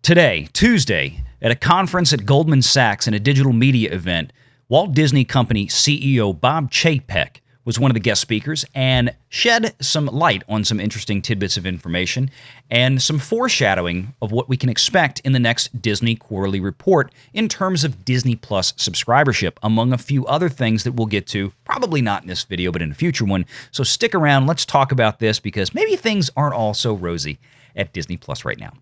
Today, Tuesday, at a conference at Goldman Sachs and a digital media event, Walt Disney Company CEO Bob Chapek was one of the guest speakers and shed some light on some interesting tidbits of information and some foreshadowing of what we can expect in the next Disney quarterly report in terms of Disney Plus subscribership, among a few other things that we'll get to, probably not in this video, but in a future one. So stick around, let's talk about this because maybe things aren't all so rosy at Disney Plus right now.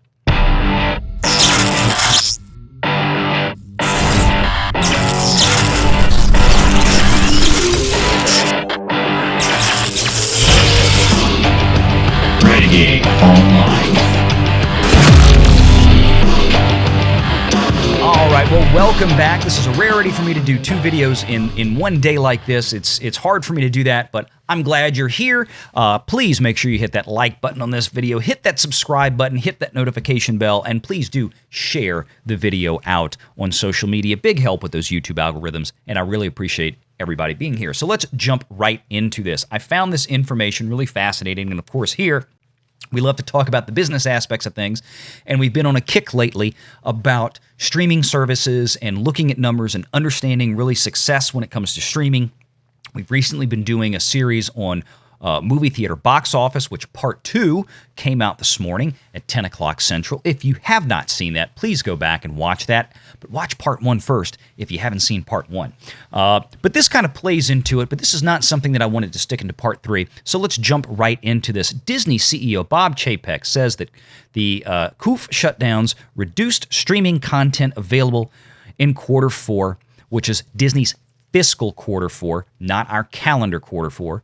Renegade Online. All right, well, welcome back. This is a rarity for me to do two videos in one day like this. It's hard for me to do that, but I'm glad you're here. Please make sure you hit that like button on this video, hit that subscribe button, hit that notification bell, and please do share the video out on social media. Big help with those YouTube algorithms, and I really appreciate everybody being here. So let's jump right into this. I found this information really fascinating, and of course here, we love to talk about the business aspects of things, and we've been on a kick lately about streaming services and looking at numbers and understanding really success when it comes to streaming. We've recently been doing a series on movie theater box office, which part 2 came out this morning at 10 o'clock Central. If you have not seen that, please go back and watch that. But watch part 1 first if you haven't seen part 1. But this kind of plays into it, but this is not something that I wanted to stick into part 3. So let's jump right into this. Disney CEO Bob Chapek says that the COOF shutdowns reduced streaming content available in quarter 4, which is Disney's fiscal quarter 4, not our calendar quarter 4.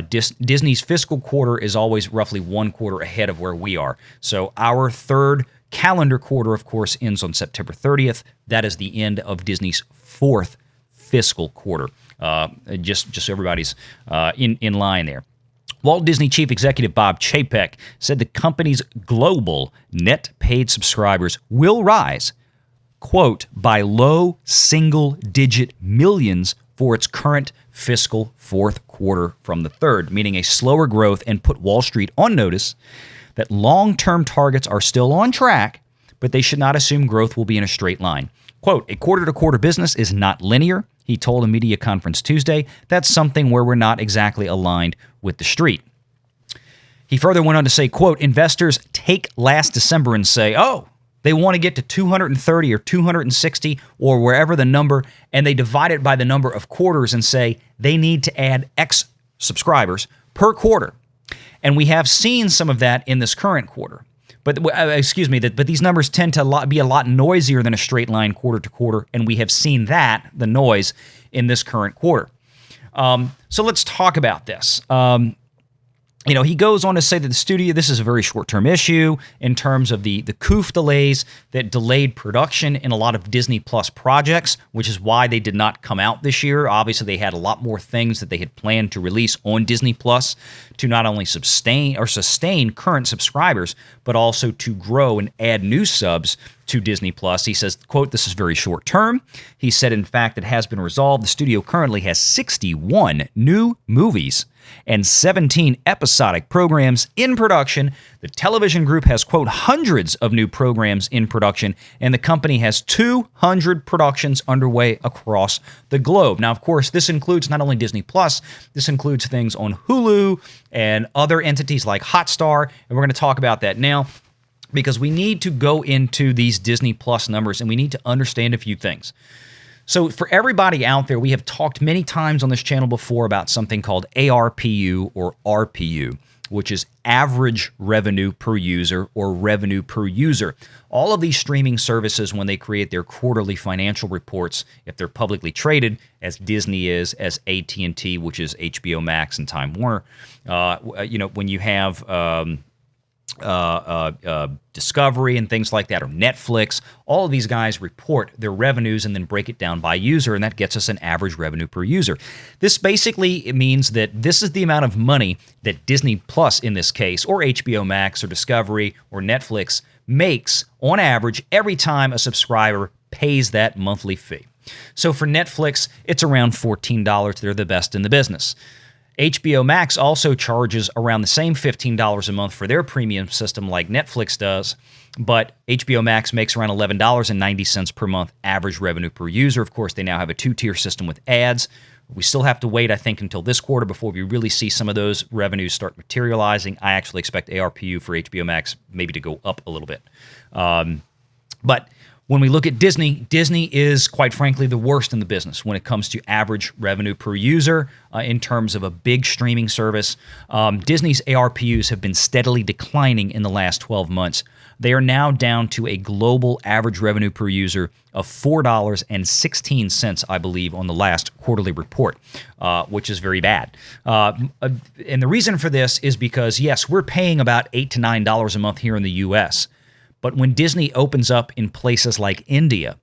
Disney's fiscal quarter is always roughly one quarter ahead of where we are. So our third calendar quarter, of course, ends on September 30th. That is the end of Disney's fourth fiscal quarter. Just so everybody's in line there. Walt Disney Chief Executive Bob Chapek said the company's global net paid subscribers will rise, quote, by low single-digit millions for its current fiscal fourth quarter from the third, meaning a slower growth, and put Wall Street on notice that long-term targets are still on track, but they should not assume growth will be in a straight line. Quote, a quarter-to-quarter business is not linear, he told a media conference Tuesday. That's something where we're not exactly aligned with the street. He further went on to say, quote, investors take last December and say, oh, they want to get to 230 or 260 or wherever the number, and they divide it by the number of quarters and say they need to add X subscribers per quarter. And we have seen some of that in this current quarter. But these numbers tend to be a lot noisier than a straight line quarter to quarter, and we have seen the noise, in this current quarter. So let's talk about this. He goes on to say that the studio, this is a very short-term issue in terms of the COOF delays that delayed production in a lot of Disney Plus projects, which is why they did not come out this year. Obviously, they had a lot more things that they had planned to release on Disney Plus to not only sustain current subscribers, but also to grow and add new subs to Disney Plus. He says, quote, this is very short term. He said, in fact, it has been resolved. The studio currently has 61 new movies and 17 episodic programs in production. The television group has, quote, hundreds of new programs in production, and the company has 200 productions underway across the globe. Now, of course, this includes not only Disney Plus, this includes things on Hulu and other entities like Hotstar, and we're going to talk about that now, because we need to go into these Disney Plus numbers and we need to understand a few things. So for everybody out there, we have talked many times on this channel before about something called ARPU or RPU, which is average revenue per user or revenue per user. All of these streaming services, when they create their quarterly financial reports, if they're publicly traded, as Disney is, as AT&T, which is HBO Max and Time Warner, when you have Discovery and things like that, or Netflix, all of these guys report their revenues and then break it down by user, and that gets us an average revenue per user. This basically means that this is the amount of money that Disney Plus, in this case, or HBO Max or Discovery or Netflix, makes on average every time a subscriber pays that monthly fee. So for Netflix, it's around $14. They're the best in the business. HBO Max also charges around the same $15 a month for their premium system like Netflix does, but HBO Max makes around $11.90 per month average revenue per user. Of course, they now have a two-tier system with ads. We still have to wait, I think, until this quarter before we really see some of those revenues start materializing. I actually expect ARPU for HBO Max maybe to go up a little bit. But when we look at Disney, Disney is, quite frankly, the worst in the business when it comes to average revenue per user in terms of a big streaming service. Disney's ARPUs have been steadily declining in the last 12 months. They are now down to a global average revenue per user of $4.16, I believe, on the last quarterly report, which is very bad. And the reason for this is because, yes, we're paying about $8 to $9 a month here in the U.S., but when Disney opens up in places like India,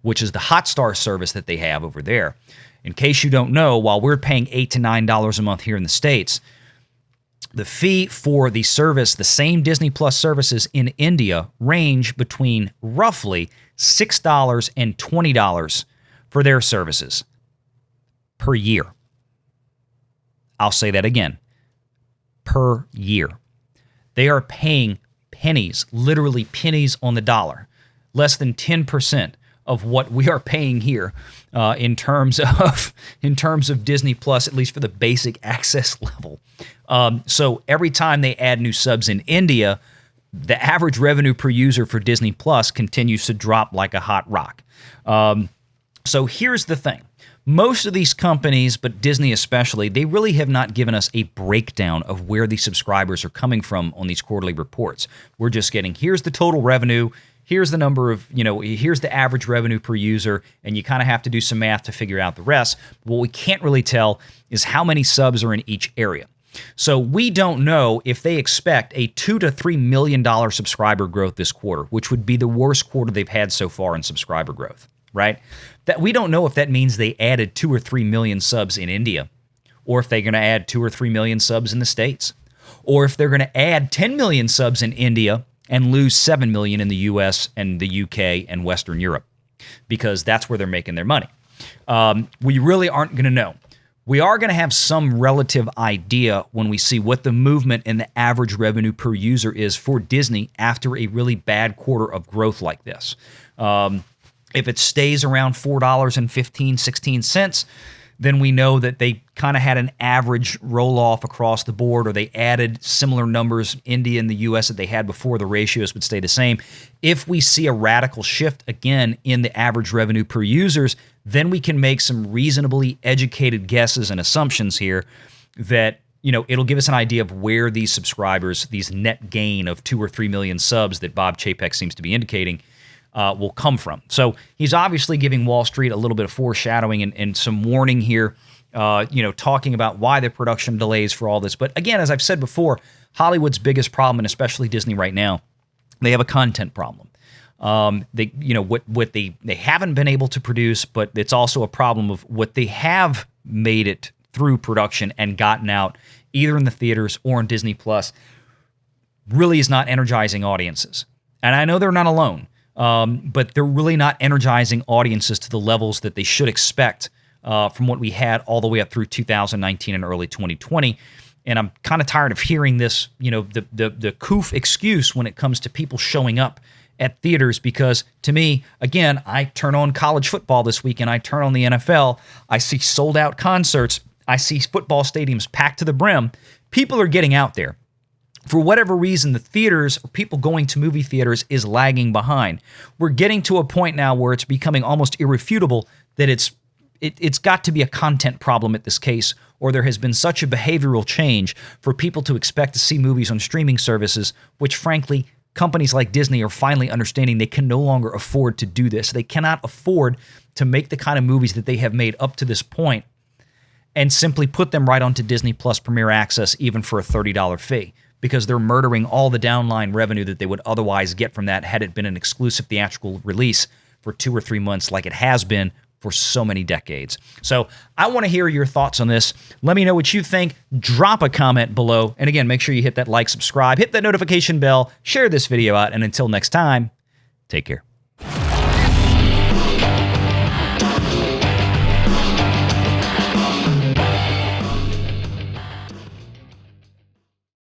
which is the Hotstar service that they have over there, in case you don't know, while we're paying $8 to $9 a month here in the States, the fee for the service, the same Disney Plus services in India, range between roughly $6 and $20 for their services per year. I'll say that again, per year. They are paying pennies, literally pennies on the dollar, less than 10% of what we are paying here in terms of Disney Plus, at least for the basic access level. So every time they add new subs in India, the average revenue per user for Disney Plus continues to drop like a hot rock. So here's the thing. Most of these companies, but Disney especially, they really have not given us a breakdown of where these subscribers are coming from on these quarterly reports. We're just getting, here's the total revenue, here's the number of, here's the average revenue per user, and you kind of have to do some math to figure out the rest. But what we can't really tell is how many subs are in each area. So we don't know if they expect a $2 to $3 million subscriber growth this quarter, which would be the worst quarter they've had so far in subscriber growth, right? That we don't know if that means they added 2 or 3 million subs in India, or if they're going to add 2 or 3 million subs in the States, or if they're going to add 10 million subs in India and lose 7 million in the US and the UK and Western Europe, because that's where they're making their money. We really aren't going to know. We are going to have some relative idea when we see what the movement in the average revenue per user is for Disney after a really bad quarter of growth like this. If it stays around $4.15, 16 cents, then we know that they kind of had an average roll-off across the board, or they added similar numbers, India and the U.S., that they had before. The ratios would stay the same. If we see a radical shift again in the average revenue per users, then we can make some reasonably educated guesses and assumptions here that, it'll give us an idea of where these subscribers, these net gain of 2 or 3 million subs that Bob Chapek seems to be indicating, will come from. So he's obviously giving Wall Street a little bit of foreshadowing and some warning here, talking about why the production delays for all this. But again, as I've said before, Hollywood's biggest problem, and especially Disney right now, they have a content problem. They haven't been able to produce, but it's also a problem of what they have made it through production and gotten out, either in the theaters or in Disney Plus, really is not energizing audiences. And I know they're not alone. But they're really not energizing audiences to the levels that they should expect from what we had all the way up through 2019 and early 2020. And I'm kind of tired of hearing this, the coof excuse when it comes to people showing up at theaters, because to me, again, I turn on college football this weekend, I turn on the NFL, I see sold out concerts, I see football stadiums packed to the brim. People are getting out there. For whatever reason, the theaters, or people going to movie theaters, is lagging behind. We're getting to a point now where it's becoming almost irrefutable that it's got to be a content problem at this case, or there has been such a behavioral change for people to expect to see movies on streaming services, which frankly, companies like Disney are finally understanding they can no longer afford to do this. They cannot afford to make the kind of movies that they have made up to this point and simply put them right onto Disney Plus Premier Access, even for a $30 fee. Because they're murdering all the downline revenue that they would otherwise get from that had it been an exclusive theatrical release for 2 or 3 months like it has been for so many decades. So I want to hear your thoughts on this. Let me know what you think. Drop a comment below. And again, make sure you hit that like, subscribe, hit that notification bell, share this video out, and until next time, take care.